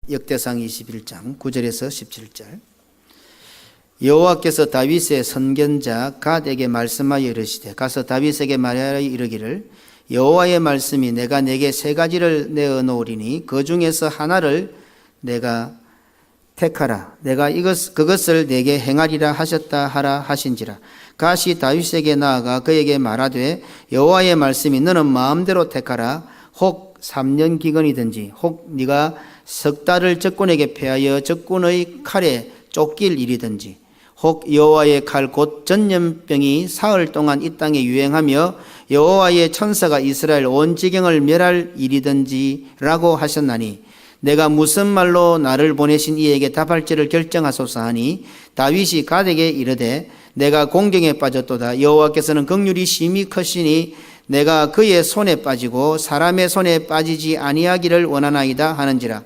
역대상 21장 9절에서 17절. 여호와께서 다윗의 선견자 갓에게 말씀하여 이르시되 가서 다윗에게 말하여 이르기를 여호와의 말씀이 내가 내게 세 가지를 내어 놓으리니 그 중에서 하나를 내가 택하라. 내가 그것을 내게 행하리라 하셨다 하라 하신지라. 갓이 다윗에게 나아가 그에게 말하되 여호와의 말씀이 너는 마음대로 택하라. 혹 3년 기근이든지 혹 네가 석 달을 적군에게 패하여 적군의 칼에 쫓길 일이든지 혹 여호와의 칼 곧 전염병이 사흘 동안 이 땅에 유행하며 여호와의 천사가 이스라엘 온 지경을 멸할 일이든지라고 하셨나니 내가 무슨 말로 나를 보내신 이에게 답할지를 결정하소서 하니 다윗이 갓에게 이르되 내가 공경에 빠졌도다. 여호와께서는 긍휼이 심히 크시니 내가 그의 손에 빠지고 사람의 손에 빠지지 아니하기를 원하나이다 하는지라.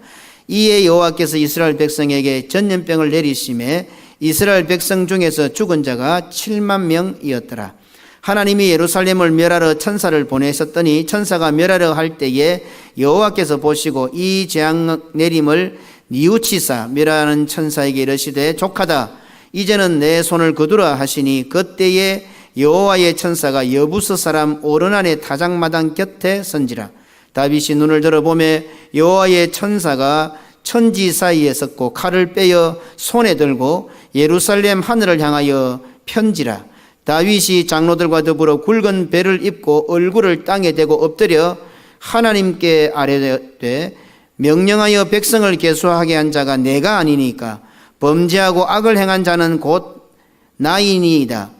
이에 여호와께서 이스라엘 백성에게 전염병을 내리심에 이스라엘 백성 중에서 죽은 자가 7만 명이었더라. 하나님이 예루살렘을 멸하러 천사를 보내셨더니 천사가 멸하려 할 때에 여호와께서 보시고 이 재앙 내림을 뉘우치사 멸하는 천사에게 이르시되 족하다. 이제는 내 손을 거두라 하시니 그때에 여호와의 천사가 여부스 사람 오르난의 타작마당 곁에 선지라. 다윗이 눈을 들어보매 여호와의 천사가 천지 사이에 섰고 칼을 빼어 손에 들고 예루살렘 하늘을 향하여 편지라. 다윗이 장로들과 더불어 굵은 배를 입고 얼굴을 땅에 대고 엎드려 하나님께 아뢰되 명령하여 백성을 계수하게 한 자가 내가 아니니까 범죄하고 악을 행한 자는 곧 나이니이다.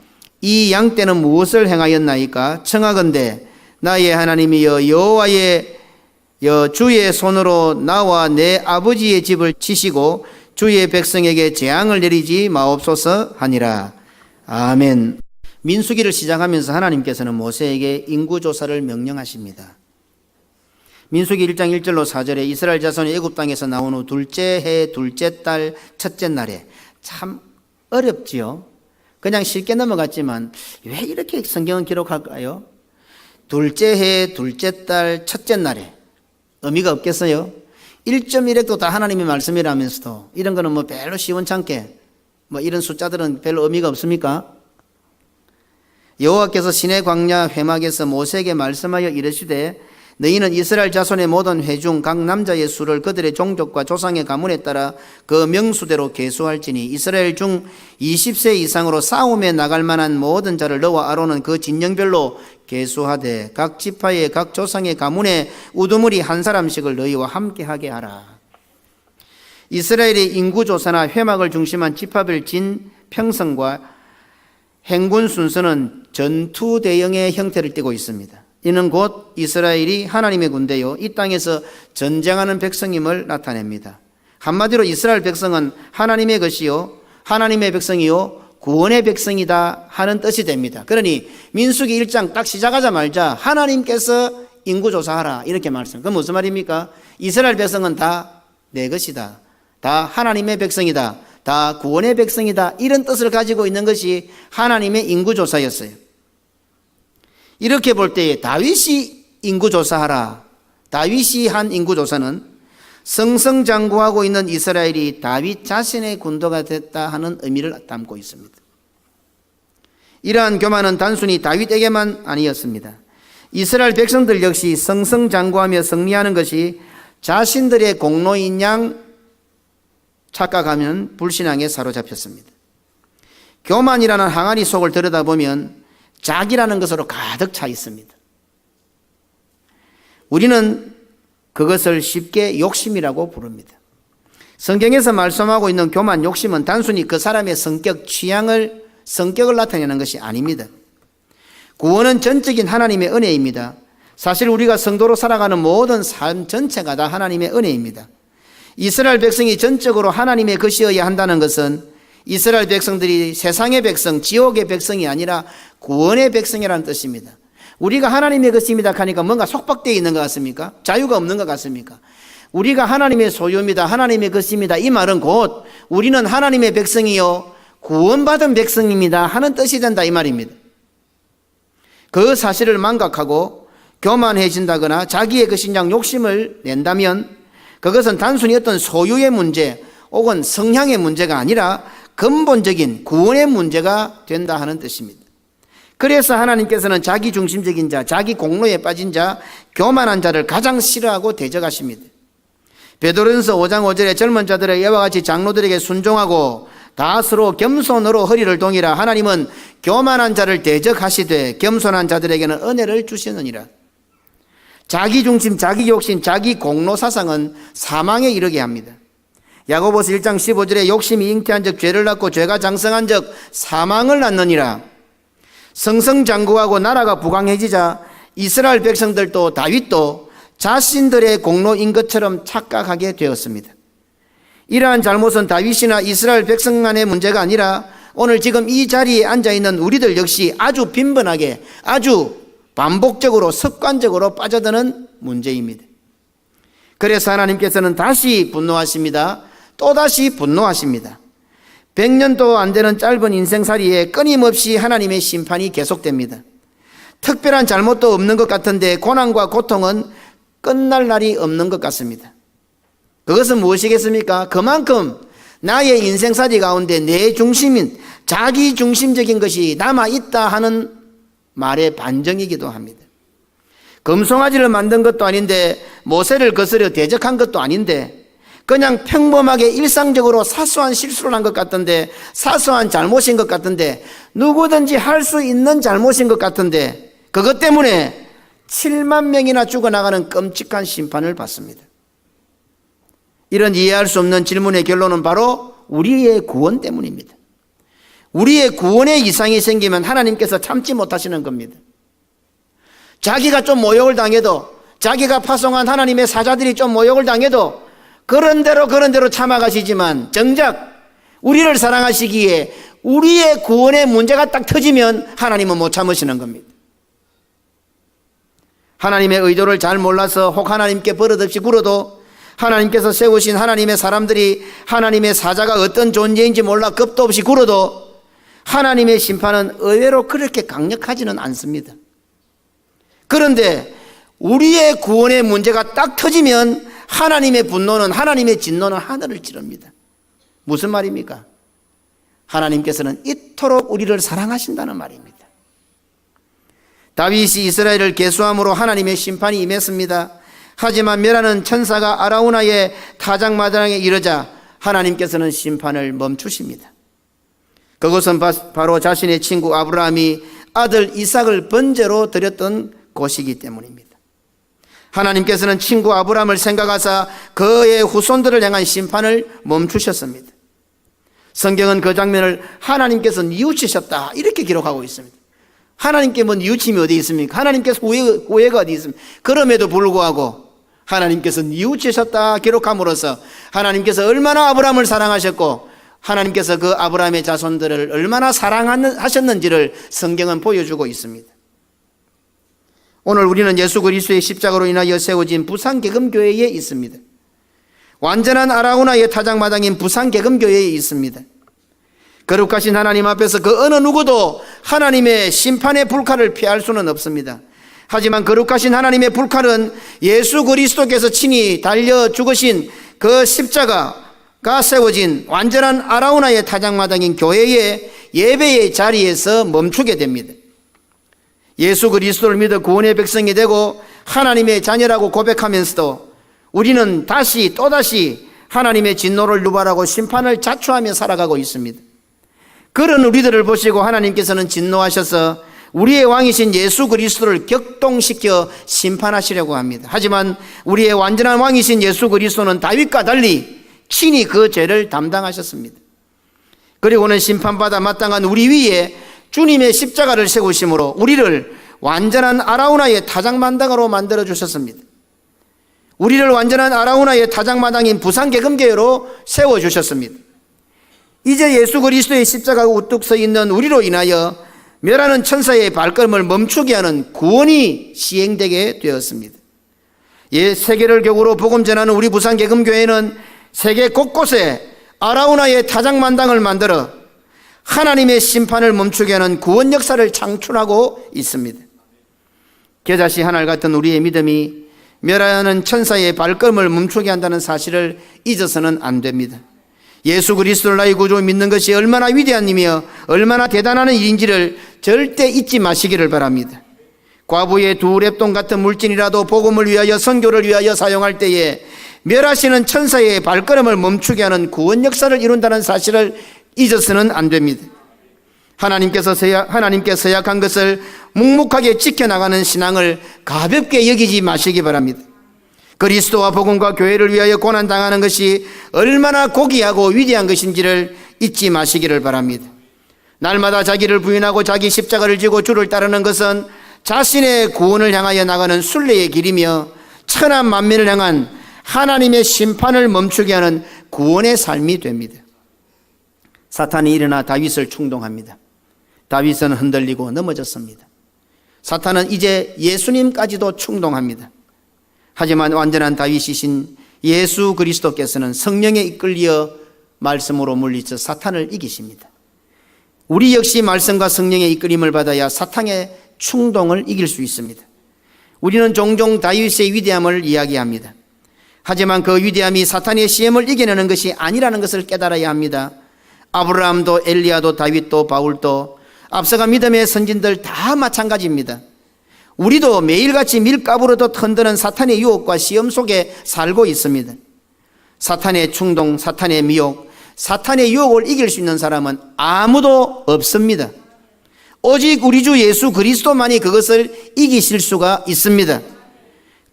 이 양떼는 무엇을 행하였나이까? 청하건대 나의 하나님이여 여호와의 주의 손으로 나와 내 아버지의 집을 치시고 주의 백성에게 재앙을 내리지 마옵소서 하니라. 아멘. 민수기를 시작하면서 하나님께서는 모세에게 인구조사를 명령하십니다. 민수기 1장 1절로 4절에 이스라엘 자손이 애굽 땅에서 나온 후 둘째 해 둘째 달 첫째 날에 참 어렵지요. 그냥 쉽게 넘어갔지만 왜 이렇게 성경은 기록할까요? 둘째 해 둘째 달 첫째 날에 의미가 없겠어요? 1.1획도 다 하나님의 말씀이라면서도 이런 거는 뭐 별로 시원찮게 이런 숫자들은 별로 의미가 없습니까? 여호와께서 시내 광야 회막에서 모세에게 말씀하여 이르시되 너희는 이스라엘 자손의 모든 회중 각 남자의 수를 그들의 종족과 조상의 가문에 따라 그 명수대로 계수할지니 이스라엘 중 20세 이상으로 싸움에 나갈 만한 모든 자를 너와 아론은 그 진영별로 계수하되 각 지파의 각 조상의 가문에 우두머리 한 사람씩을 너희와 함께하게 하라. 이스라엘의 인구조사나 회막을 중심한 지파별 진 평성과 행군 순서는 전투 대형의 형태를 띠고 있습니다. 이는 곧 이스라엘이 하나님의 군대요 이 땅에서 전쟁하는 백성임을 나타냅니다. 한마디로 이스라엘 백성은 하나님의 것이요 하나님의 백성이요 구원의 백성이다 하는 뜻이 됩니다. 그러니 민수기 1장 딱 시작하자마자 하나님께서 인구조사하라 이렇게 말씀. 그건 무슨 말입니까? 이스라엘 백성은 다 내 것이다. 다 하나님의 백성이다. 다 구원의 백성이다. 이런 뜻을 가지고 있는 것이 하나님의 인구조사였어요. 이렇게 볼 때에 다윗이 인구조사하라. 다윗이 한 인구조사는 승승장구하고 있는 이스라엘이 다윗 자신의 군도가 됐다 하는 의미를 담고 있습니다. 이러한 교만은 단순히 다윗에게만 아니었습니다. 이스라엘 백성들 역시 승승장구하며 승리하는 것이 자신들의 공로인 양 착각하면 불신앙에 사로잡혔습니다. 교만이라는 항아리 속을 들여다보면 자기라는 것으로 가득 차 있습니다. 우리는 그것을 쉽게 욕심이라고 부릅니다. 성경에서 말씀하고 있는 교만, 욕심은 단순히 그 사람의 성격을 나타내는 것이 아닙니다. 구원은 전적인 하나님의 은혜입니다. 사실 우리가 성도로 살아가는 모든 삶 전체가 다 하나님의 은혜입니다. 이스라엘 백성이 전적으로 하나님의 것이어야 한다는 것은 이스라엘 백성들이 세상의 백성, 지옥의 백성이 아니라 구원의 백성이라는 뜻입니다. 우리가 하나님의 것입니다 하니까 뭔가 속박되어 있는 것 같습니까? 자유가 없는 것 같습니까? 우리가 하나님의 소유입니다. 하나님의 것입니다. 이 말은 곧 우리는 하나님의 백성이요 구원받은 백성입니다 하는 뜻이 된다 이 말입니다. 그 사실을 망각하고 교만해진다거나 자기의 것인 양 욕심을 낸다면 그것은 단순히 어떤 소유의 문제 혹은 성향의 문제가 아니라 근본적인 구원의 문제가 된다 하는 뜻입니다. 그래서 하나님께서는 자기 중심적인 자, 자기 공로에 빠진 자, 교만한 자를 가장 싫어하고 대적하십니다. 베드로전서 5장 5절에 젊은 자들의 이와 같이 장로들에게 순종하고 다스로 겸손으로 허리를 동이라. 하나님은 교만한 자를 대적하시되 겸손한 자들에게는 은혜를 주시느니라. 자기 중심, 자기 욕심, 자기 공로 사상은 사망에 이르게 합니다. 야고보서 1장 15절에 욕심이 잉태한 적 죄를 낳고 죄가 장성한 적 사망을 낳느니라. 성성장구하고 나라가 부강해지자 이스라엘 백성들도 다윗도 자신들의 공로인 것처럼 착각하게 되었습니다. 이러한 잘못은 다윗이나 이스라엘 백성 간의 문제가 아니라 오늘 지금 이 자리에 앉아있는 우리들 역시 아주 빈번하게, 아주 반복적으로 습관적으로 빠져드는 문제입니다. 그래서 하나님께서는 다시 분노하십니다. 또다시 분노하십니다. 100년도 안 되는 짧은 인생살이에 끊임없이 하나님의 심판이 계속됩니다. 특별한 잘못도 없는 것 같은데 고난과 고통은 끝날 날이 없는 것 같습니다. 그것은 무엇이겠습니까? 그만큼 나의 인생살이 가운데 내 중심인 자기 중심적인 것이 남아있다 하는 말의 반정이기도 합니다. 금송아지를 만든 것도 아닌데 모세를 거스려 대적한 것도 아닌데 그냥 평범하게 일상적으로 사소한 실수를 한 것 같은데, 사소한 잘못인 것 같은데, 누구든지 할 수 있는 잘못인 것 같은데 그것 때문에 7만 명이나 죽어나가는 끔찍한 심판을 받습니다. 이런 이해할 수 없는 질문의 결론은 바로 우리의 구원 때문입니다. 우리의 구원에 이상이 생기면 하나님께서 참지 못하시는 겁니다. 자기가 좀 모욕을 당해도, 자기가 파송한 하나님의 사자들이 좀 모욕을 당해도 그런 대로 참아가시지만 정작 우리를 사랑하시기에 우리의 구원의 문제가 딱 터지면 하나님은 못 참으시는 겁니다. 하나님의 의도를 잘 몰라서 혹 하나님께 버릇없이 굴어도 하나님께서 세우신 하나님의 사람들이 하나님의 사자가 어떤 존재인지 몰라 겁도 없이 굴어도 하나님의 심판은 의외로 그렇게 강력하지는 않습니다. 그런데 우리의 구원의 문제가 딱 터지면 하나님의 분노는, 하나님의 진노는 하늘을 찌릅니다. 무슨 말입니까? 하나님께서는 이토록 우리를 사랑하신다는 말입니다. 다윗이 이스라엘을 계수함으로 하나님의 심판이 임했습니다. 하지만 멸하는 천사가 아라우나의 타작마당에 이르자 하나님께서는 심판을 멈추십니다. 그것은 바로 자신의 친구 아브라함이 아들 이삭을 번제로 드렸던 곳이기 때문입니다. 하나님께서는 친구 아브라함을 생각하사 그의 후손들을 향한 심판을 멈추셨습니다. 성경은 그 장면을 하나님께서 뉘우치셨다 이렇게 기록하고 있습니다. 하나님께 뭐 뉘우침이 어디 있습니까? 하나님께서 후회가 어디 있습니까? 그럼에도 불구하고 하나님께서 뉘우치셨다 기록함으로써 하나님께서 얼마나 아브라함을 사랑하셨고 하나님께서 그 아브라함의 자손들을 얼마나 사랑하셨는지를 성경은 보여주고 있습니다. 오늘 우리는 예수 그리스도의 십자가로 인하여 세워진 부산개금교회에 있습니다. 완전한 아라우나의 타작마당인 부산개금교회에 있습니다. 거룩하신 하나님 앞에서 그 어느 누구도 하나님의 심판의 불칼을 피할 수는 없습니다. 하지만 거룩하신 하나님의 불칼은 예수 그리스도께서 친히 달려 죽으신 그 십자가가 세워진 완전한 아라우나의 타작마당인 교회의 예배의 자리에서 멈추게 됩니다. 예수 그리스도를 믿어 구원의 백성이 되고 하나님의 자녀라고 고백하면서도 우리는 또다시 하나님의 진노를 유발하고 심판을 자초하며 살아가고 있습니다. 그런 우리들을 보시고 하나님께서는 진노하셔서 우리의 왕이신 예수 그리스도를 격동시켜 심판하시려고 합니다. 하지만 우리의 완전한 왕이신 예수 그리스도는 다윗과 달리 친히 그 죄를 담당하셨습니다. 그리고는 심판받아 마땅한 우리 위에 주님의 십자가를 세우심으로 우리를 완전한 아라우나의 타작마당으로 만들어 주셨습니다. 우리를 완전한 아라우나의 타작마당인 부산개금교회로 세워주셨습니다. 이제 예수 그리스도의 십자가가 우뚝 서 있는 우리로 인하여 멸하는 천사의 발걸음을 멈추게 하는 구원이 시행되게 되었습니다. 세계를 격으로 복음 전하는 우리 부산개금교회는 세계 곳곳에 아라우나의 타작마당을 만들어 하나님의 심판을 멈추게 하는 구원 역사를 창출하고 있습니다. 겨자씨 하늘 같은 우리의 믿음이 멸하는 천사의 발걸음을 멈추게 한다는 사실을 잊어서는 안 됩니다. 예수 그리스도를 나의 구주로 믿는 것이 얼마나 위대한 일이며 얼마나 대단한 일인지를 절대 잊지 마시기를 바랍니다. 과부의 두 랩돈 같은 물질이라도 복음을 위하여 선교를 위하여 사용할 때에 멸하시는 천사의 발걸음을 멈추게 하는 구원 역사를 이룬다는 사실을 잊어서는 안 됩니다. 하나님께 서약한 것을 묵묵하게 지켜나가는 신앙을 가볍게 여기지 마시기 바랍니다. 그리스도와 복음과 교회를 위하여 고난당하는 것이 얼마나 고귀하고 위대한 것인지를 잊지 마시기를 바랍니다. 날마다 자기를 부인하고 자기 십자가를 지고 주를 따르는 것은 자신의 구원을 향하여 나가는 순례의 길이며 천한 만민을 향한 하나님의 심판을 멈추게 하는 구원의 삶이 됩니다. 사탄이 일어나 다윗을 충동합니다. 다윗은 흔들리고 넘어졌습니다. 사탄은 이제 예수님까지도 충동합니다. 하지만 완전한 다윗이신 예수 그리스도께서는 성령에 이끌려 말씀으로 물리쳐 사탄을 이기십니다. 우리 역시 말씀과 성령의 이끌림을 받아야 사탄의 충동을 이길 수 있습니다. 우리는 종종 다윗의 위대함을 이야기합니다. 하지만 그 위대함이 사탄의 시험을 이겨내는 것이 아니라는 것을 깨달아야 합니다. 아브라함도 엘리야도 다윗도 바울도 앞서간 믿음의 선진들 다 마찬가지입니다. 우리도 매일같이 밀가부로도 흔드는 사탄의 유혹과 시험 속에 살고 있습니다. 사탄의 충동, 사탄의 미혹, 사탄의 유혹을 이길 수 있는 사람은 아무도 없습니다. 오직 우리 주 예수 그리스도만이 그것을 이기실 수가 있습니다.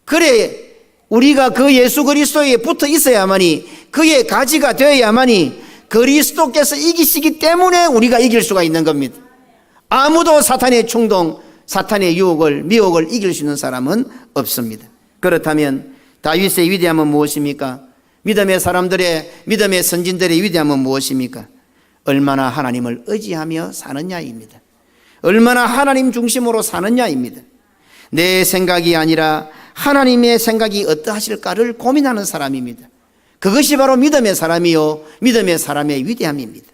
그래 우리가 그 예수 그리스도에 붙어 있어야만이, 그의 가지가 되어야만이 그리스도께서 이기시기 때문에 우리가 이길 수가 있는 겁니다. 아무도 사탄의 충동, 사탄의 유혹을, 미혹을 이길 수 있는 사람은 없습니다. 그렇다면 다윗의 위대함은 무엇입니까? 믿음의 사람들의, 믿음의 선진들의 위대함은 무엇입니까? 얼마나 하나님을 의지하며 사느냐입니다. 얼마나 하나님 중심으로 사느냐입니다. 내 생각이 아니라 하나님의 생각이 어떠하실까를 고민하는 사람입니다. 그것이 바로 믿음의 사람이요, 믿음의 사람의 위대함입니다.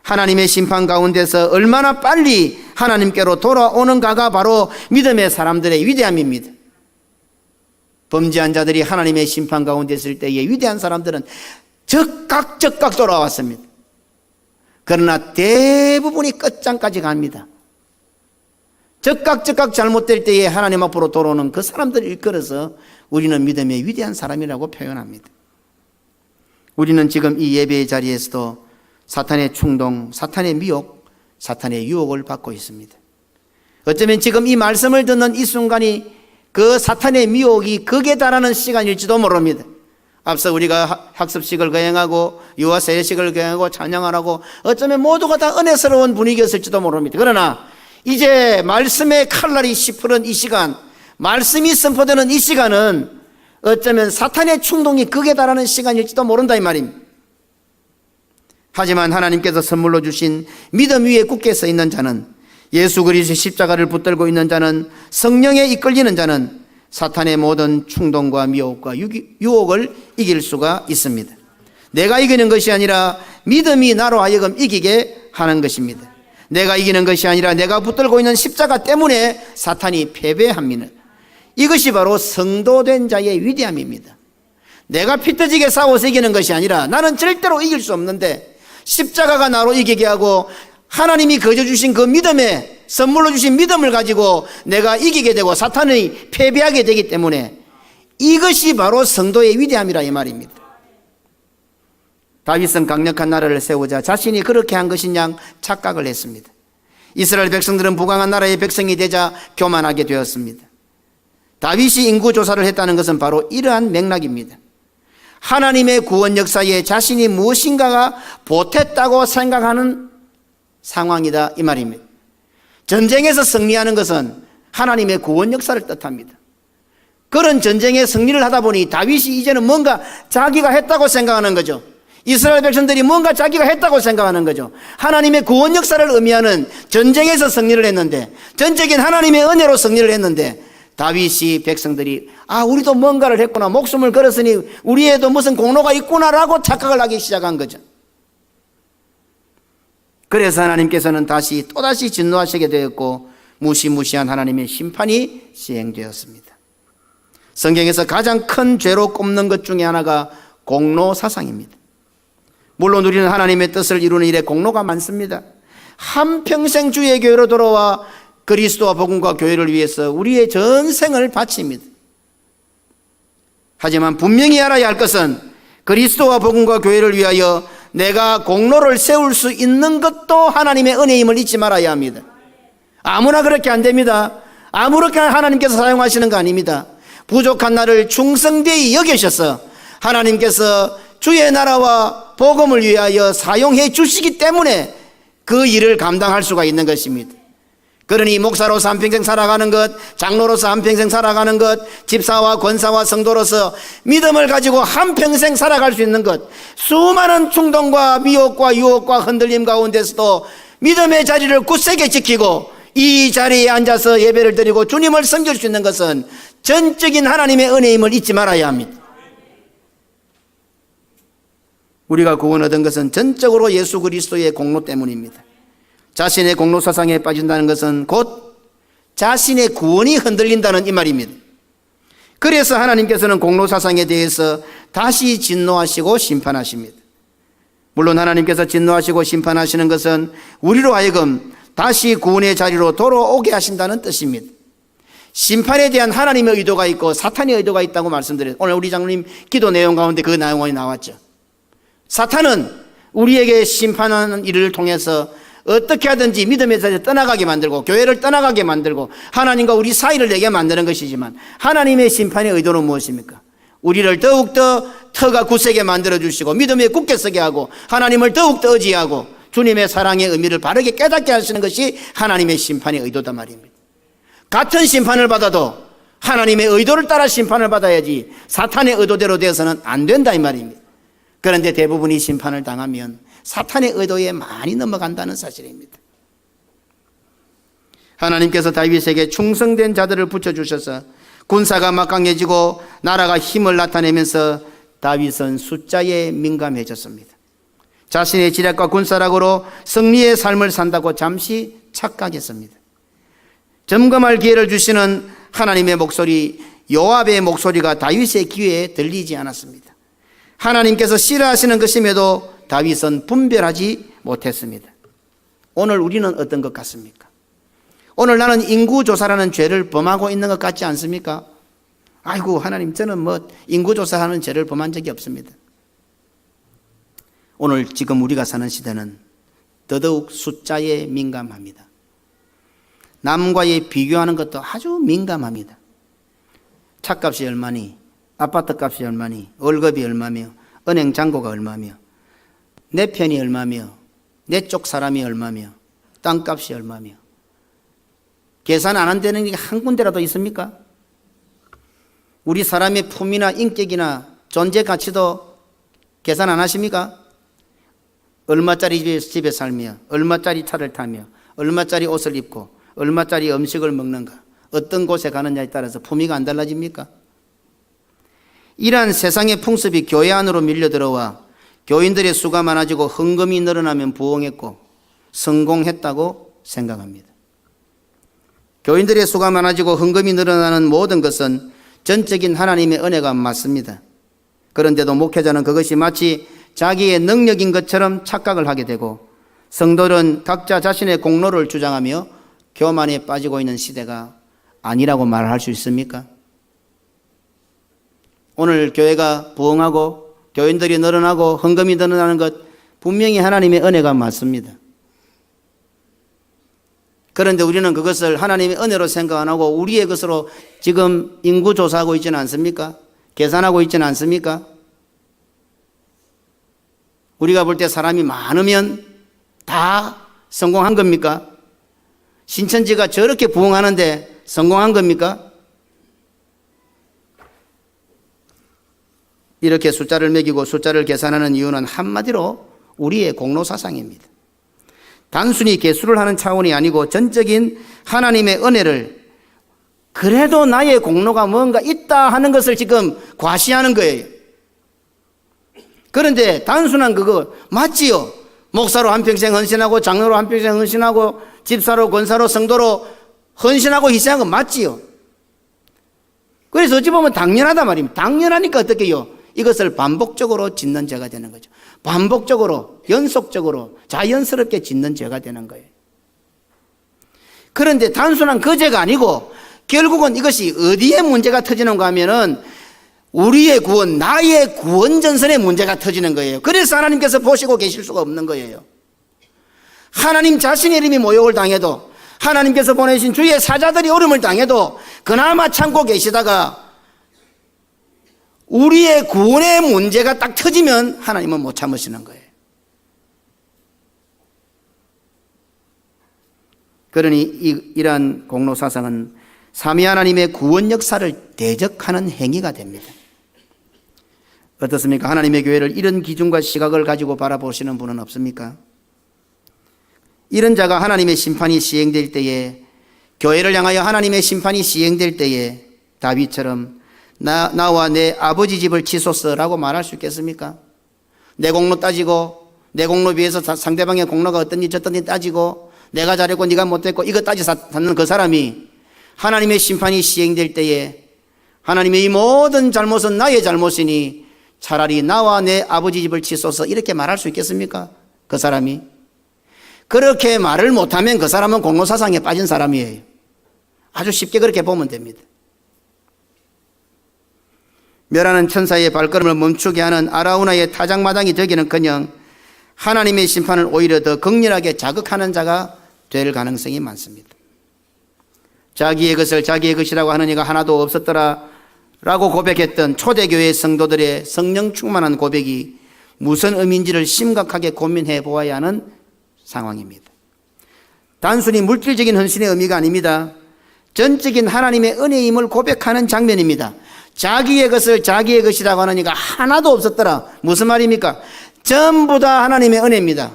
하나님의 심판 가운데서 얼마나 빨리 하나님께로 돌아오는가가 바로 믿음의 사람들의 위대함입니다. 범죄한 자들이 하나님의 심판 가운데 있을 때에 위대한 사람들은 적각 돌아왔습니다. 그러나 대부분이 끝장까지 갑니다. 적각 잘못될 때에 하나님 앞으로 돌아오는 그 사람들을 일컬어서 우리는 믿음의 위대한 사람이라고 표현합니다. 우리는 지금 이 예배의 자리에서도 사탄의 충동, 사탄의 미혹, 사탄의 유혹을 받고 있습니다. 어쩌면 지금 이 말씀을 듣는 이 순간이 그 사탄의 미혹이 극에 달하는 시간일지도 모릅니다. 앞서 우리가 학습식을 거행하고 유아 세례식을 거행하고 찬양을 하고 어쩌면 모두가 다 은혜스러운 분위기였을지도 모릅니다. 그러나 이제 말씀의 칼날이 시푸른 이 시간, 말씀이 선포되는 이 시간은 어쩌면 사탄의 충동이 극에 달하는 시간일지도 모른다 이 말입니다. 하지만 하나님께서 선물로 주신 믿음 위에 굳게 서 있는 자는, 예수 그리스도의 십자가를 붙들고 있는 자는, 성령에 이끌리는 자는 사탄의 모든 충동과 미혹과 유혹을 이길 수가 있습니다. 내가 이기는 것이 아니라 믿음이 나로 하여금 이기게 하는 것입니다. 내가 이기는 것이 아니라 내가 붙들고 있는 십자가 때문에 사탄이 패배합니다. 이것이 바로 성도된 자의 위대함입니다. 내가 피 터지게 싸워서 이기는 것이 아니라 나는 절대로 이길 수 없는데 십자가가 나로 이기게 하고 하나님이 거저 주신 그 믿음에, 선물로 주신 믿음을 가지고 내가 이기게 되고 사탄이 패배하게 되기 때문에 이것이 바로 성도의 위대함이라 이 말입니다. 다윗은 강력한 나라를 세우자 자신이 그렇게 한 것이냐 착각을 했습니다. 이스라엘 백성들은 부강한 나라의 백성이 되자 교만하게 되었습니다. 다윗이 인구조사를 했다는 것은 바로 이러한 맥락입니다. 하나님의 구원 역사에 자신이 무엇인가가 보탰다고 생각하는 상황이다 이 말입니다. 전쟁에서 승리하는 것은 하나님의 구원 역사를 뜻합니다. 그런 전쟁에 승리를 하다 보니 다윗이 이제는 뭔가 자기가 했다고 생각하는 거죠. 이스라엘 백성들이 뭔가 자기가 했다고 생각하는 거죠. 하나님의 구원 역사를 의미하는 전쟁에서 승리를 했는데, 전적인 하나님의 은혜로 승리를 했는데 다윗이 백성들이 우리도 뭔가를 했구나, 목숨을 걸었으니 우리에도 무슨 공로가 있구나라고 착각을 하기 시작한 거죠. 그래서 하나님께서는 또다시 진노하시게 되었고 무시무시한 하나님의 심판이 시행되었습니다. 성경에서 가장 큰 죄로 꼽는 것 중에 하나가 공로사상입니다. 물론 우리는 하나님의 뜻을 이루는 일에 공로가 많습니다. 한평생 주의 교회로 돌아와 그리스도와 복음과 교회를 위해서 우리의 전생을 바칩니다. 하지만 분명히 알아야 할 것은 그리스도와 복음과 교회를 위하여 내가 공로를 세울 수 있는 것도 하나님의 은혜임을 잊지 말아야 합니다. 아무나 그렇게 안 됩니다. 아무렇게나 하나님께서 사용하시는 거 아닙니다. 부족한 나를 충성되이 여기셔서 하나님께서 주의 나라와 복음을 위하여 사용해 주시기 때문에 그 일을 감당할 수가 있는 것입니다. 그러니 목사로서 한평생 살아가는 것, 장로로서 한평생 살아가는 것, 집사와 권사와 성도로서 믿음을 가지고 한평생 살아갈 수 있는 것, 수많은 충동과 미혹과 유혹과 흔들림 가운데서도 믿음의 자리를 굳세게 지키고 이 자리에 앉아서 예배를 드리고 주님을 섬길 수 있는 것은 전적인 하나님의 은혜임을 잊지 말아야 합니다. 우리가 구원 얻은 것은 전적으로 예수 그리스도의 공로 때문입니다. 자신의 공로 사상에 빠진다는 것은 곧 자신의 구원이 흔들린다는 이 말입니다. 그래서 하나님께서는 공로 사상에 대해서 다시 진노하시고 심판하십니다. 물론 하나님께서 진노하시고 심판하시는 것은 우리로 하여금 다시 구원의 자리로 돌아오게 하신다는 뜻입니다. 심판에 대한 하나님의 의도가 있고 사탄의 의도가 있다고 말씀드렸어요. 오늘 우리 장로님 기도 내용 가운데 그 내용이 나왔죠. 사탄은 우리에게 심판하는 일을 통해서 어떻게 하든지 믿음의 자리에 떠나가게 만들고 교회를 떠나가게 만들고 하나님과 우리 사이를 내게 만드는 것이지만 하나님의 심판의 의도는 무엇입니까? 우리를 더욱더 터가 굳세게 만들어주시고 믿음에 굳게 서게 하고 하나님을 더욱더 의지하고 주님의 사랑의 의미를 바르게 깨닫게 하시는 것이 하나님의 심판의 의도다 말입니다. 같은 심판을 받아도 하나님의 의도를 따라 심판을 받아야지 사탄의 의도대로 되어서는 안 된다 이 말입니다. 그런데 대부분이 심판을 당하면 사탄의 의도에 많이 넘어간다는 사실입니다. 하나님께서 다윗에게 충성된 자들을 붙여주셔서 군사가 막강해지고 나라가 힘을 나타내면서 다윗은 숫자에 민감해졌습니다. 자신의 지략과 군사력으로 승리의 삶을 산다고 잠시 착각했습니다. 점검할 기회를 주시는 하나님의 목소리, 요압의 목소리가 다윗의 귀에 들리지 않았습니다. 하나님께서 싫어하시는 것임에도 다윗은 분별하지 못했습니다. 오늘 우리는 어떤 것 같습니까? 오늘 나는 인구조사라는 죄를 범하고 있는 것 같지 않습니까? 아이고 하나님 저는 인구조사하는 죄를 범한 적이 없습니다. 오늘 지금 우리가 사는 시대는 더더욱 숫자에 민감합니다. 남과의 비교하는 것도 아주 민감합니다. 차값이 얼마니, 아파트값이 얼마니, 월급이 얼마며, 은행 잔고가 얼마며, 내 편이 얼마며, 내 쪽 사람이 얼마며, 땅값이 얼마며. 계산 안 한다는 게 한 군데라도 있습니까? 우리 사람의 품이나 인격이나 존재 가치도 계산 안 하십니까? 얼마짜리 집에 살며, 얼마짜리 차를 타며, 얼마짜리 옷을 입고, 얼마짜리 음식을 먹는가, 어떤 곳에 가느냐에 따라서 품위가 안 달라집니까? 이러한 세상의 풍습이 교회 안으로 밀려들어와 교인들의 수가 많아지고 헌금이 늘어나면 부흥했고 성공했다고 생각합니다. 교인들의 수가 많아지고 헌금이 늘어나는 모든 것은 전적인 하나님의 은혜가 맞습니다. 그런데도 목회자는 그것이 마치 자기의 능력인 것처럼 착각을 하게 되고 성도들은 각자 자신의 공로를 주장하며 교만에 빠지고 있는 시대가 아니라고 말할 수 있습니까? 오늘 교회가 부흥하고 교인들이 늘어나고 헌금이 늘어나는 것 분명히 하나님의 은혜가 맞습니다. 그런데 우리는 그것을 하나님의 은혜로 생각 안 하고 우리의 것으로 지금 인구조사하고 있지는 않습니까? 계산하고 있지는 않습니까? 우리가 볼 때 사람이 많으면 다 성공한 겁니까? 신천지가 저렇게 부흥하는데 성공한 겁니까? 이렇게 숫자를 매기고 숫자를 계산하는 이유는 한마디로 우리의 공로사상입니다. 단순히 계수를 하는 차원이 아니고 전적인 하나님의 은혜를 그래도 나의 공로가 뭔가 있다 하는 것을 지금 과시하는 거예요. 그런데 단순한 그거 맞지요? 목사로 한평생 헌신하고 장로로 한평생 헌신하고 집사로 권사로 성도로 헌신하고 희생한 건 맞지요? 그래서 어찌 보면 당연하단 말입니다. 당연하니까 어떻게 해요? 이것을 반복적으로 짓는 죄가 되는 거죠. 반복적으로, 연속적으로, 자연스럽게 짓는 죄가 되는 거예요. 그런데 단순한 그 죄가 아니고 결국은 이것이 어디에 문제가 터지는가 하면은 우리의 구원, 나의 구원 전선에 문제가 터지는 거예요. 그래서 하나님께서 보시고 계실 수가 없는 거예요. 하나님 자신의 이름이 모욕을 당해도, 하나님께서 보내신 주의 사자들이 어려움을 당해도 그나마 참고 계시다가 우리의 구원의 문제가 딱 터지면 하나님은 못 참으시는 거예요. 그러니 이러한 공로사상은 삼위 하나님의 구원 역사를 대적하는 행위가 됩니다. 어떻습니까? 하나님의 교회를 이런 기준과 시각을 가지고 바라보시는 분은 없습니까? 이런 자가 하나님의 심판이 시행될 때에, 교회를 향하여 하나님의 심판이 시행될 때에 다윗처럼 나와 내 아버지 집을 치소서라고 말할 수 있겠습니까? 내 공로 따지고, 내 공로 비해서 상대방의 공로가 어떤지 저떤지 따지고, 내가 잘했고 네가 못했고 이거 따지는 그 사람이 하나님의 심판이 시행될 때에 하나님의 이 모든 잘못은 나의 잘못이니 차라리 나와 내 아버지 집을 치소서 이렇게 말할 수 있겠습니까? 그 사람이 그렇게 말을 못하면 그 사람은 공로사상에 빠진 사람이에요. 아주 쉽게 그렇게 보면 됩니다. 멸하는 천사의 발걸음을 멈추게 하는 아라우나의 타작마당이 되기는커녕 하나님의 심판을 오히려 더 극렬하게 자극하는 자가 될 가능성이 많습니다. 자기의 것을 자기의 것이라고 하는 이가 하나도 없었더라 라고 고백했던 초대교회 성도들의 성령 충만한 고백이 무슨 의미인지를 심각하게 고민해 보아야 하는 상황입니다. 단순히 물질적인 헌신의 의미가 아닙니다. 전적인 하나님의 은혜임을 고백하는 장면입니다. 자기의 것을 자기의 것이라고 하는 이가 하나도 없었더라. 무슨 말입니까? 전부 다 하나님의 은혜입니다.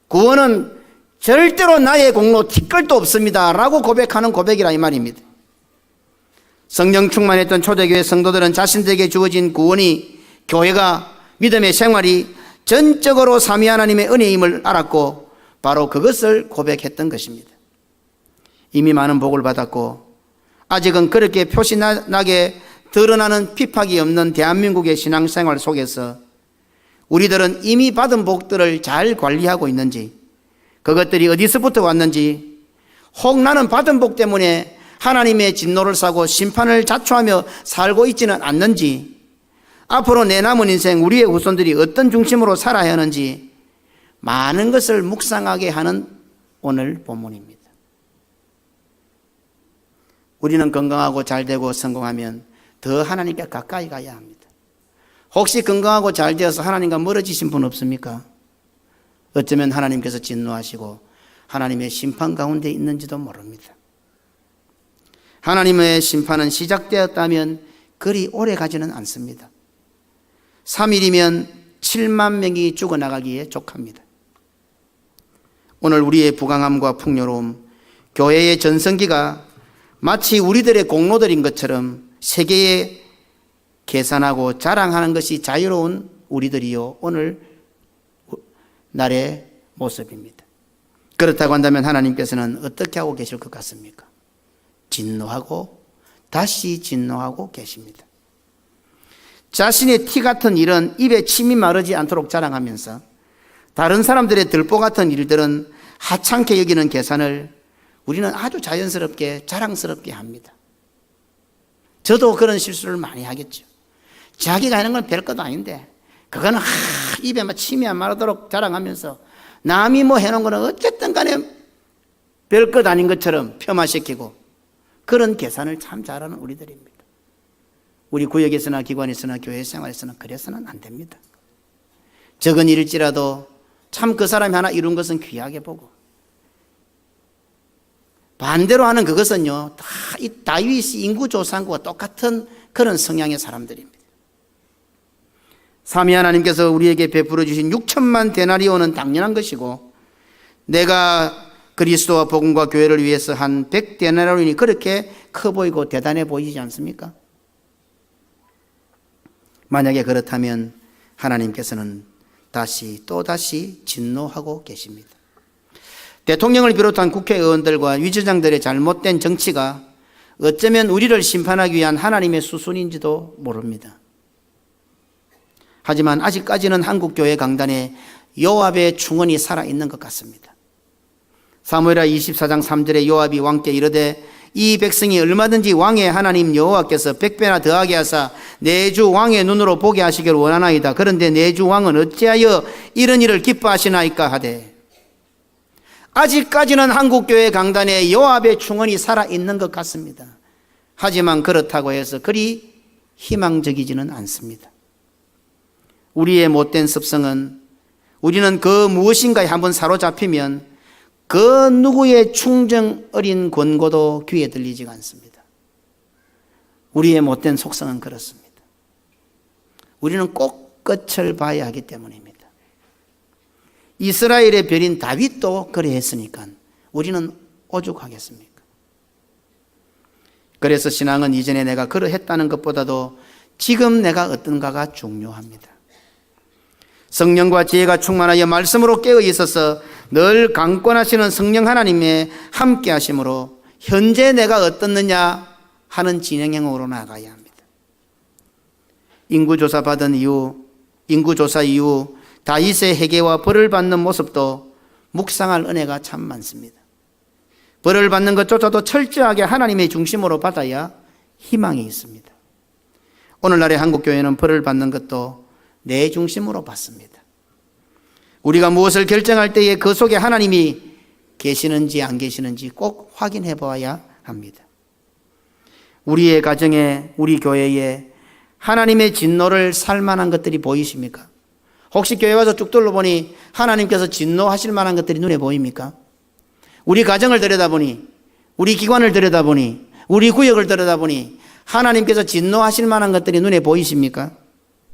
구원은 절대로 나의 공로 티끌도 없습니다 라고 고백하는 고백이라 이 말입니다. 성령 충만했던 초대교회 성도들은 자신들에게 주어진 구원이, 교회가, 믿음의 생활이 전적으로 삼위 하나님의 은혜임을 알았고 바로 그것을 고백했던 것입니다. 이미 많은 복을 받았고 아직은 그렇게 표시나게 드러나는 핍박이 없는 대한민국의 신앙생활 속에서 우리들은 이미 받은 복들을 잘 관리하고 있는지, 그것들이 어디서부터 왔는지, 혹 나는 받은 복 때문에 하나님의 진노를 사고 심판을 자초하며 살고 있지는 않는지, 앞으로 내 남은 인생 우리의 후손들이 어떤 중심으로 살아야 하는지 많은 것을 묵상하게 하는 오늘 본문입니다. 우리는 건강하고 잘되고 성공하면 더 하나님께 가까이 가야 합니다. 혹시 건강하고 잘 되어서 하나님과 멀어지신 분 없습니까? 어쩌면 하나님께서 진노하시고 하나님의 심판 가운데 있는지도 모릅니다. 하나님의 심판은 시작되었다면 그리 오래 가지는 않습니다. 3일이면 7만 명이 죽어나가기에 족합니다. 오늘 우리의 부강함과 풍요로움, 교회의 전성기가 마치 우리들의 공로들인 것처럼 세계에 계산하고 자랑하는 것이 자유로운 우리들이요 오늘 날의 모습입니다. 그렇다고 한다면 하나님께서는 어떻게 하고 계실 것 같습니까? 진노하고 다시 진노하고 계십니다. 자신의 티 같은 일은 입에 침이 마르지 않도록 자랑하면서 다른 사람들의 들보 같은 일들은 하찮게 여기는 계산을 우리는 아주 자연스럽게 자랑스럽게 합니다. 저도 그런 실수를 많이 하겠죠. 자기가 하는 건 별것도 아닌데 그거는 입에 막 침이 안 마르도록 자랑하면서 남이 뭐 해놓은 거는 어쨌든 간에 별것 아닌 것처럼 폄하시키고 그런 계산을 참 잘하는 우리들입니다. 우리 구역에서나 기관에서나 교회 생활에서는 그래서는 안 됩니다. 적은 일일지라도 참 그 사람이 하나 이룬 것은 귀하게 보고 반대로 하는 그것은요 다 이 다윗이 인구조상과 똑같은 그런 성향의 사람들입니다. 삼위 하나님께서 우리에게 베풀어 주신 6천만 데나리온은 당연한 것이고 내가 그리스도와 복음과 교회를 위해서 한 100데나리온이 그렇게 커 보이고 대단해 보이지 않습니까? 만약에 그렇다면 하나님께서는 다시 또다시 진노하고 계십니다. 대통령을 비롯한 국회의원들과 위원장들의 잘못된 정치가 어쩌면 우리를 심판하기 위한 하나님의 수순인지도 모릅니다. 하지만 아직까지는 한국교회 강단에 요압의 충언이 살아있는 것 같습니다. 사무엘하 24장 3절에 요압이 왕께 이르되 이 백성이 얼마든지 왕의 하나님 여호와께서 100배나 더하게 하사 내 주 왕의 눈으로 보게 하시기를 원하나이다. 그런데 내 주 왕은 어찌하여 이런 일을 기뻐하시나이까 하되, 아직까지는 한국교회 강단에 요압의 충언이 살아있는 것 같습니다. 하지만 그렇다고 해서 그리 희망적이지는 않습니다. 우리의 못된 습성은 우리는 그 무엇인가에 한번 사로잡히면 그 누구의 충정 어린 권고도 귀에 들리지가 않습니다. 우리의 못된 속성은 그렇습니다. 우리는 꼭 끝을 봐야 하기 때문입니다. 이스라엘의 별인 다윗도 그래했으니까 우리는 오죽하겠습니까? 그래서 신앙은 이전에 내가 그러했다는 것보다도 지금 내가 어떤가가 중요합니다. 성령과 지혜가 충만하여 말씀으로 깨어 있어서 늘 강권하시는 성령 하나님의 함께 하심으로 현재 내가 어떻느냐 하는 진행형으로 나가야 합니다. 인구조사 이후 다윗의 회개와 벌을 받는 모습도 묵상할 은혜가 참 많습니다. 벌을 받는 것조차도 철저하게 하나님의 중심으로 받아야 희망이 있습니다. 오늘날의 한국교회는 벌을 받는 것도 내 중심으로 받습니다. 우리가 무엇을 결정할 때에 그 속에 하나님이 계시는지 안 계시는지 꼭 확인해 보아야 합니다. 우리의 가정에, 우리 교회에 하나님의 진노를 살 만한 것들이 보이십니까? 혹시 교회 와서 쭉 둘러보니 하나님께서 진노하실 만한 것들이 눈에 보입니까? 우리 가정을 들여다보니, 우리 기관을 들여다보니, 우리 구역을 들여다보니 하나님께서 진노하실 만한 것들이 눈에 보이십니까?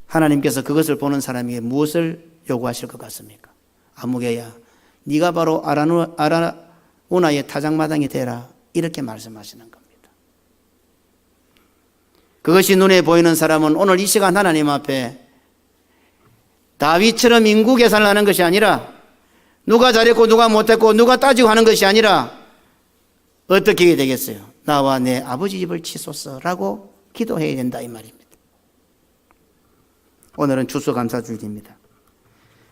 하나님께서 그것을 보는 사람에게 무엇을 요구하실 것 같습니까? 아무개야, 네가 바로 아라우나의 타작마당이 되라, 이렇게 말씀하시는 겁니다. 그것이 눈에 보이는 사람은 오늘 이 시간 하나님 앞에 다윗처럼 인구 계산을 하는 것이 아니라, 누가 잘했고 누가 못했고 누가 따지고 하는 것이 아니라 어떻게 되겠어요? 나와 내 아버지 집을 치소서라고 기도해야 된다, 이 말입니다. 오늘은 추수감사주일입니다.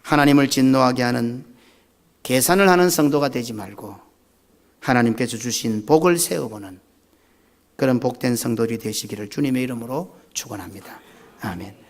하나님을 진노하게 하는, 계산을 하는 성도가 되지 말고 하나님께서 주신 복을 세워보는 그런 복된 성도들이 되시기를 주님의 이름으로 축원합니다. 아멘.